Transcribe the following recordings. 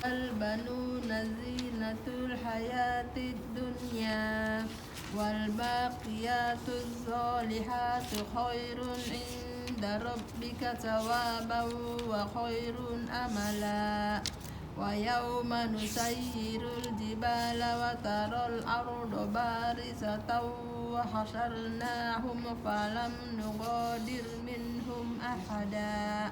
البنون زينة الحياة الدنيا والباقيات الصالحات خير عند ربك ثوابا وخير أملا ويوم نسير الجبال وترى الأرض بارزة وحشرناهم فلم نغادر منهم أحدا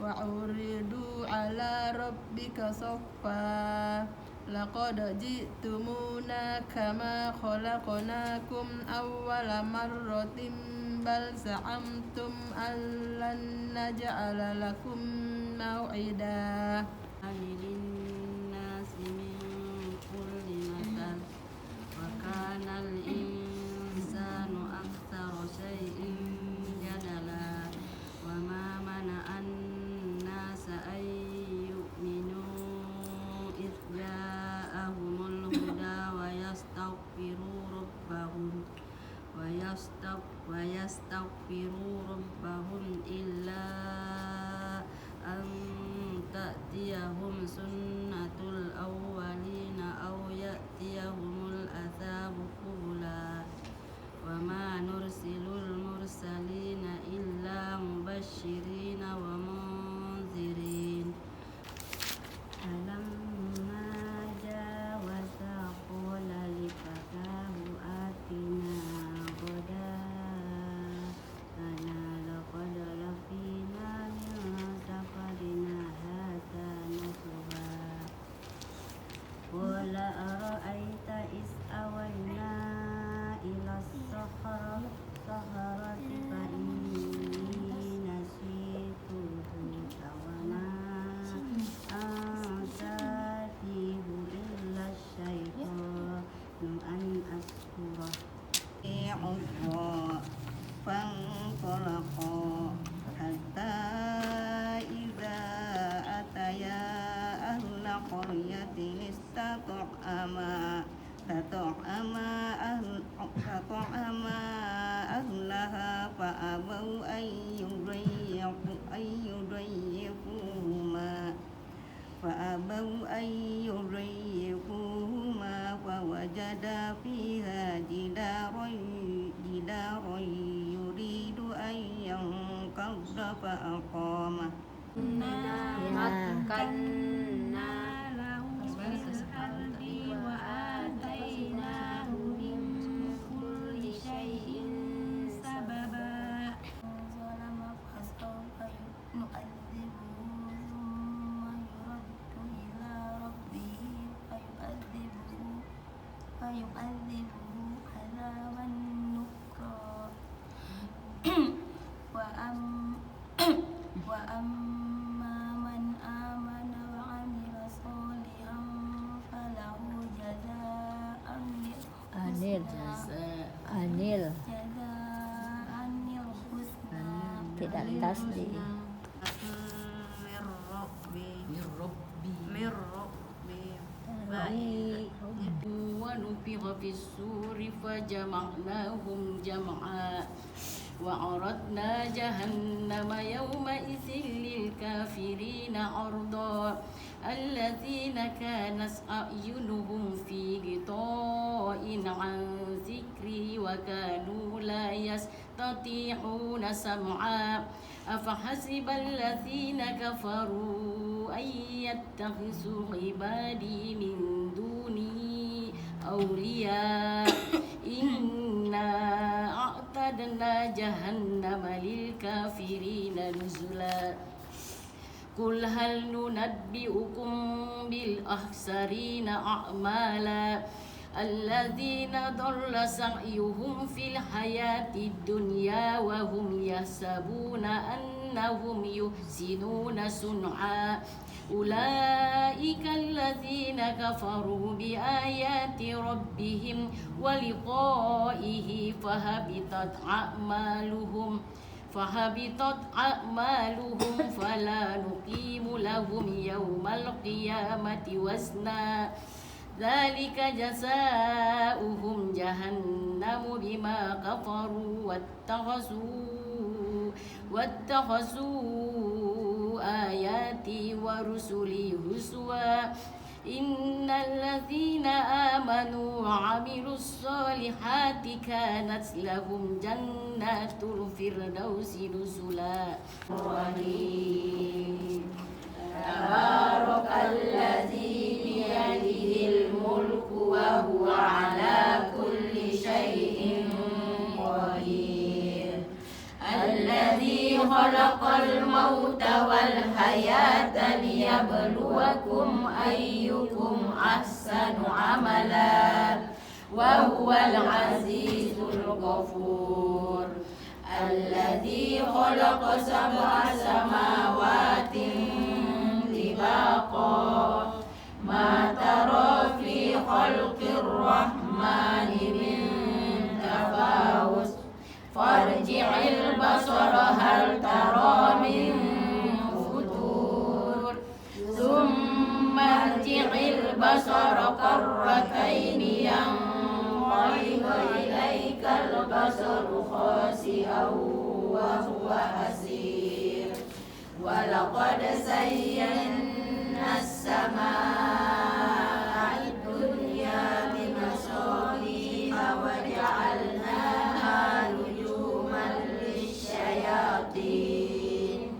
وعرضوا على ربك صفا لقد جئتمونا كما خلقناكم أول مرة بل زعمتم أن لن نجعل لكم موعدا للناس من كل مثل وكان الإنسان أكثر شيء جدلا وما منع الناس أن يؤمنوا إذ جاءهم الهدى ويستغفروا ربهم إلا أن تأتيهم سنة الأولين أو يأتيهم العذاب قبلا وما نرسل المرسلين إلا مبشرين ومنذرين فلما جاوزا قال لفتاه آتنا غداءنا لقد لقينا من سفرنا هذا نصبا قال أرأيت إذ أوينا إلى الصخرة فإني نسيت الحوت وما أنسانيه إلا الشيطان أن أذكره فانطلقا حتى إذا أتيا أهل قرية استطعما أهلها فأبوا أن يضيفوهما فوجدا فيها جدارا يريد أن ينقض فأقامه مكنا له في الأرض وآتيناه من كل شيء سببا ظلم فسوف نعذبه ثم يرد إلى ربه فيعذبه عذابا نكرا وأما من آمن وعمل صالحا فله جزاء الحسنى tidak tasdih من ربي ونفخ في السور فجمعناهم جمعا وعرضنا جهنم يومئذ للكافرين عرضا الذين كانت أعينهم في غطاء عن ذكري وكانوا لا يستطيعون سمعا أفحسب الذين كفروا أن يتخذوا عبادي من دوني أولياء إنا أعتدنا جهنم للكافرين نزلا قل هل ننبئكم بالأخسرين أعمالا الذين ضل سعيهم في الحياة الدنيا وهم يحسبون أنهم يحسنون صنعا أولئك الذين كفروا بآيات ربهم ولقائه فهبطت أعمالهم فلا نقيم لهم يوم القيامة وزنا ذلك جزاؤهم جهنم بما كفروا واتخذوا آياتي ورسلي هزوا إن الذين آمنوا وعملوا الصالحات كانت لهم جنات الفردوس نزلا. تبارك الذي بيده الملك وهو على كل شيء قدير الذي خلق الموت والحياة ليبلوكم أيكم أحسن عملا وهو العزيز الغفور الذي خلق 7 سماوات طباقا ما ترى في خلق الرحمن من تفاوت فارجع البصر هل ترى من فتور ثم ارجع البصر كرتين ينقلب إليك البصر خاسئا وهو حسير ولقد زينا السماء الدنيا بمصابيح وجعلناها رجوما للشياطين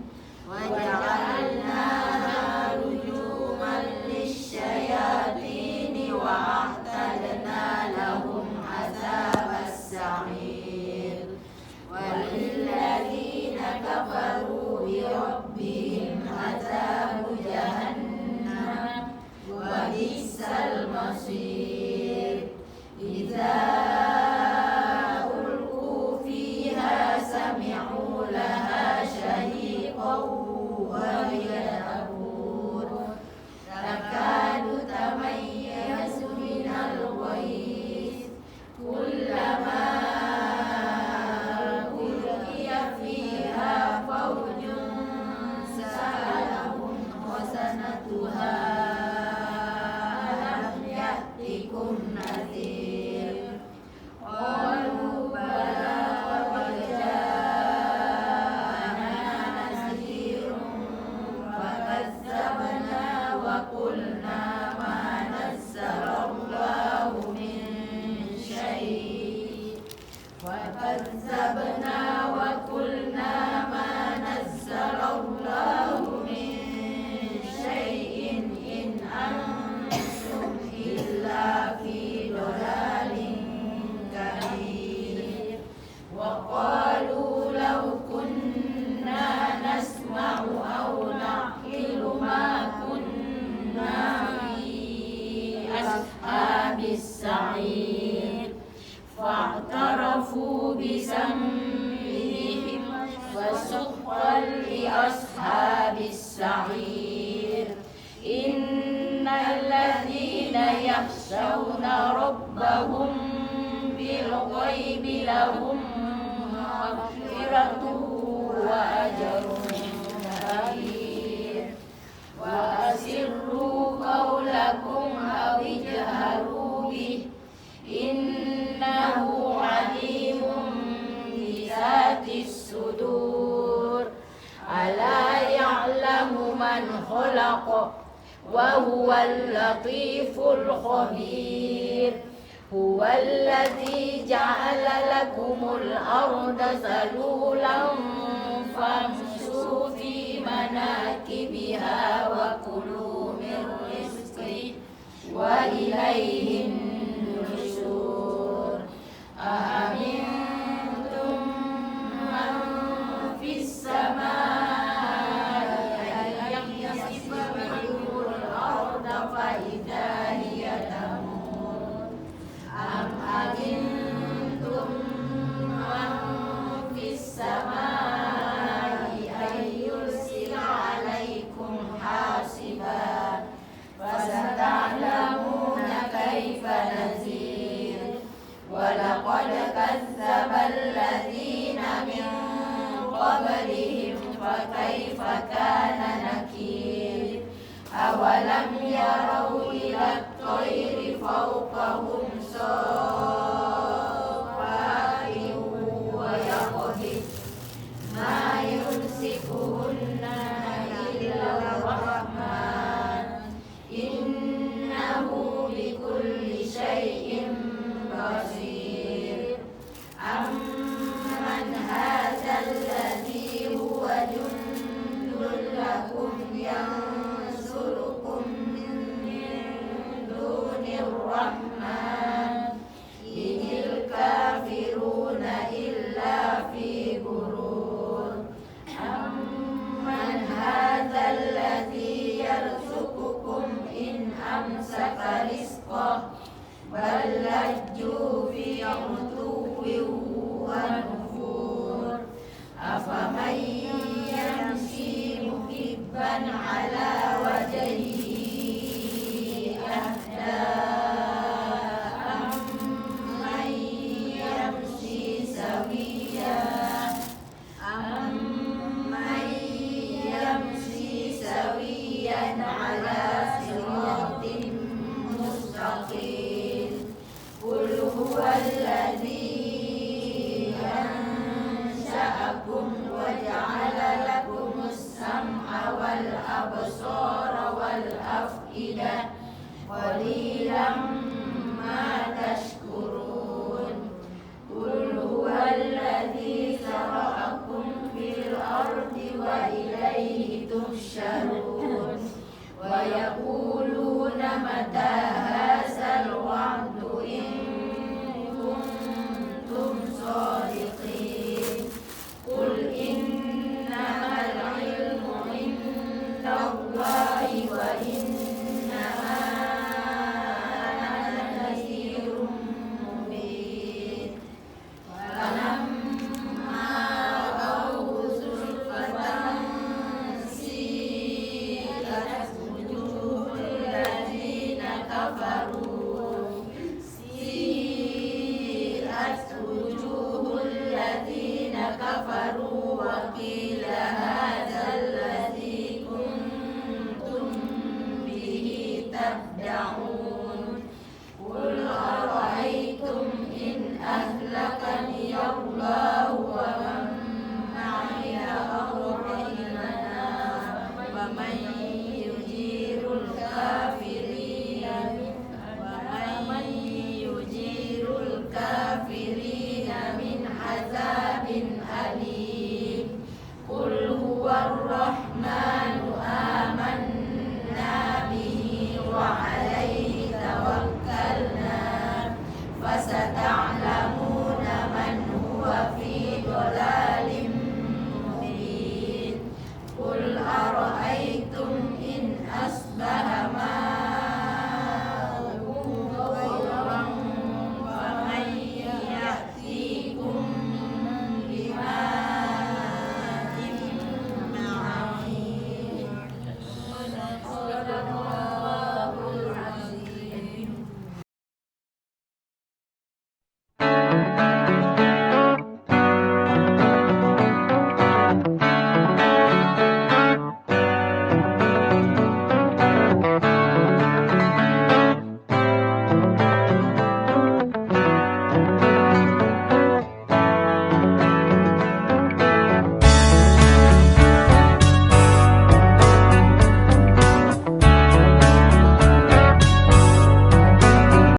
وأعتدنا لهم عذاب السعير وللذين كفروا بربهم عذاب جهنم وبئس المصير إذا ألقوا فيها سمعوا لها شهيقا وهي تفور تكاد تميز من الغيظ كلما ألقي فيها فوج سألهم خزنتها ألم يأتكم نذير قالوا بلى قد جاءنا نذير فكذبنا وقلنا ما نزل الله من شيء وكذبنا وقلنا ما نزل الله من شيء إن أنتم إلا في ضلال كبير وقالوا لو كنا نسمع أو نعقل ما كنا في أصحاب السعير فاعترفوا بذنبهم فسحقا لأصحاب السعير إن الذين يخشون ربهم بالغيب لهم مغفرة وأجر كبير وأسروا قولكم أو اجهروا به إنه عليم بذات الصدور ألا يعلم من خلق وهو اللطيف الخبير هو الذي جعل لكم الأرض ذلولا فامشوا في مناكبها وكلوا من رزقه وإليه النشور أأمنتم من في السماء أن يخسف بكم الأرض فإذا هي تمور أم أمنتم من في السماء أن يرسل عليكم حاصبا فستعلمون كيف نذير ولقد كذب الذين من قبلهم فكيف كان نكير أولم يروا إلى الطير فوقهم صافات ويقبض ما يمسكهن ويقولون متى هذا الوعد إن كنتم صادقين قل إنما العلم عند الله وإنما أنا نذير مبين فلما رأوه زلفة سيئت وجوه الذين كفروا وقيل هذا الذي كنتم به تدعون